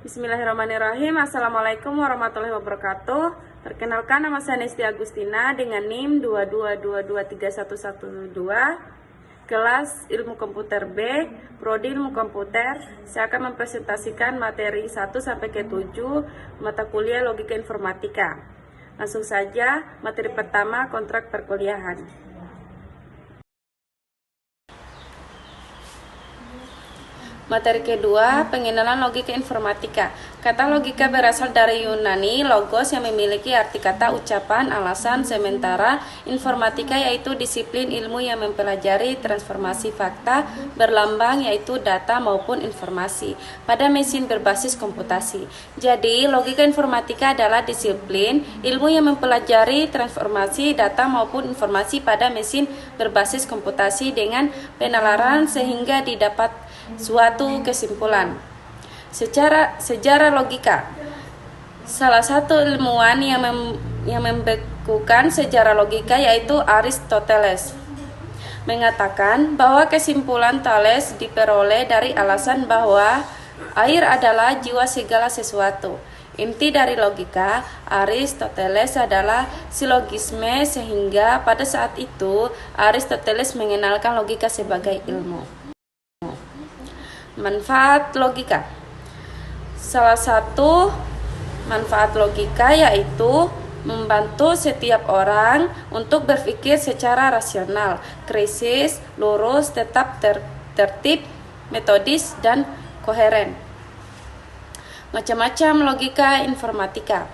Bismillahirrahmanirrahim. Assalamualaikum warahmatullahi wabarakatuh. Perkenalkan, nama saya Nesti Agustina dengan NIM 22223112, kelas Ilmu Komputer B, Prodi Ilmu Komputer. Saya akan mempresentasikan materi 1 sampai ke 7 mata kuliah Logika Informatika. Langsung saja, materi pertama, kontrak perkuliahan. Materi kedua, pengenalan logika informatika. Kata logika berasal dari Yunani, logos yang memiliki arti kata, ucapan, alasan, sementara informatika yaitu disiplin ilmu yang mempelajari transformasi fakta berlambang yaitu data maupun informasi pada mesin berbasis komputasi. Jadi, logika informatika adalah disiplin ilmu yang mempelajari transformasi data maupun informasi pada mesin berbasis komputasi dengan penalaran sehingga didapat suatu kesimpulan. Sejarah logika. Salah satu ilmuwan yang membekukan sejarah logika yaitu Aristoteles mengatakan bahwa kesimpulan Thales diperoleh dari alasan bahwa air adalah jiwa segala sesuatu. Inti dari logika Aristoteles adalah silogisme, sehingga pada saat itu Aristoteles mengenalkan logika sebagai ilmu. Manfaat logika. Salah satu manfaat logika yaitu membantu setiap orang untuk berpikir secara rasional, kritis, lurus, tetap tertib, metodis, dan koheren. Macam-macam logika informatika.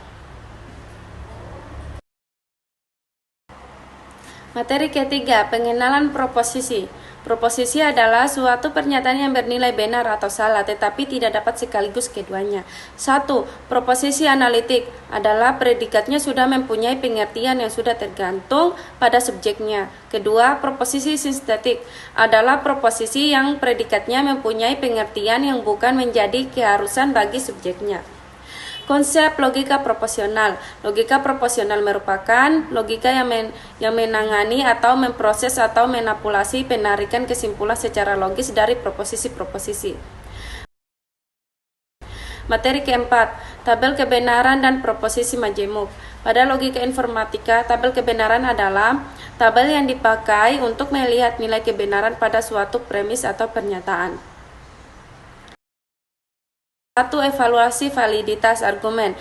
Materi ketiga, pengenalan proposisi. Proposisi adalah suatu pernyataan yang bernilai benar atau salah, tetapi tidak dapat sekaligus keduanya. 1. Proposisi analitik adalah predikatnya sudah mempunyai pengertian yang sudah tergantung pada subjeknya. Kedua, proposisi sintetik adalah proposisi yang predikatnya mempunyai pengertian yang bukan menjadi keharusan bagi subjeknya. Konsep logika proporsional. Logika proporsional merupakan logika yang menangani atau memproses atau manipulasi penarikan kesimpulan secara logis dari proposisi-proposisi. Materi keempat, tabel kebenaran dan proposisi majemuk. Pada logika informatika, tabel kebenaran adalah tabel yang dipakai untuk melihat nilai kebenaran pada suatu premis atau pernyataan. 1. Evaluasi validitas argumen.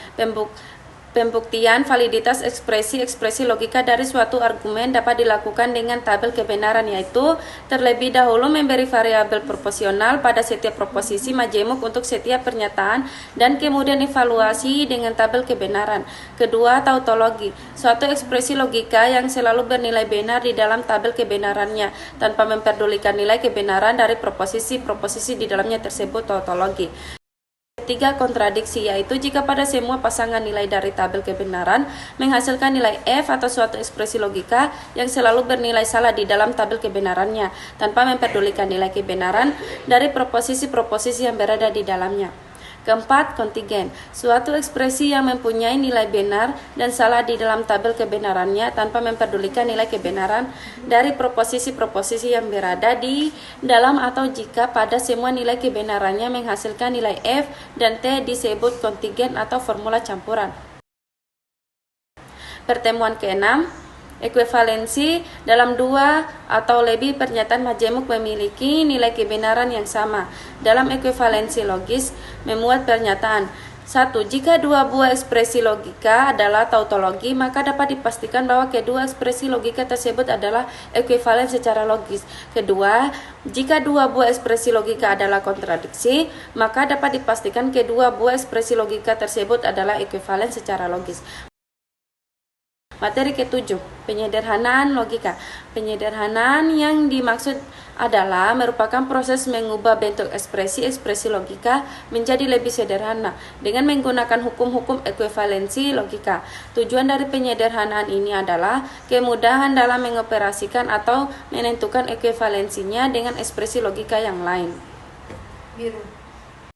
Pembuktian validitas ekspresi logika dari suatu argumen dapat dilakukan dengan tabel kebenaran, yaitu terlebih dahulu memberi variabel proporsional pada setiap proposisi majemuk untuk setiap pernyataan dan kemudian evaluasi dengan tabel kebenaran. Kedua, tautologi. Suatu ekspresi logika yang selalu bernilai benar di dalam tabel kebenarannya tanpa memperdulikan nilai kebenaran dari proposisi di dalamnya tersebut tautologi. Ketiga, kontradiksi, yaitu jika pada semua pasangan nilai dari tabel kebenaran menghasilkan nilai F atau suatu ekspresi logika yang selalu bernilai salah di dalam tabel kebenarannya tanpa memperdulikan nilai kebenaran dari proposisi-proposisi yang berada di dalamnya. Keempat, kontingen. Suatu ekspresi yang mempunyai nilai benar dan salah di dalam tabel kebenarannya tanpa memperdulikan nilai kebenaran dari proposisi-proposisi yang berada di dalam atau jika pada semua nilai kebenarannya menghasilkan nilai F dan T disebut kontingen atau formula campuran. Pertemuan keenam, ekuivalensi. Dalam dua atau lebih pernyataan majemuk memiliki nilai kebenaran yang sama. Dalam ekuivalensi logis, memuat pernyataan 1. Jika dua buah ekspresi logika adalah tautologi, maka dapat dipastikan bahwa kedua ekspresi logika tersebut adalah ekuivalen secara logis. Kedua, jika dua buah ekspresi logika adalah kontradiksi, maka dapat dipastikan kedua buah ekspresi logika tersebut adalah ekuivalen secara logis. Materi ketujuh, penyederhanaan logika. Penyederhanaan yang dimaksud adalah merupakan proses mengubah bentuk ekspresi logika menjadi lebih sederhana dengan menggunakan hukum-hukum ekuivalensi logika. Tujuan dari penyederhanaan ini adalah kemudahan dalam mengoperasikan atau menentukan ekuivalensinya dengan ekspresi logika yang lain.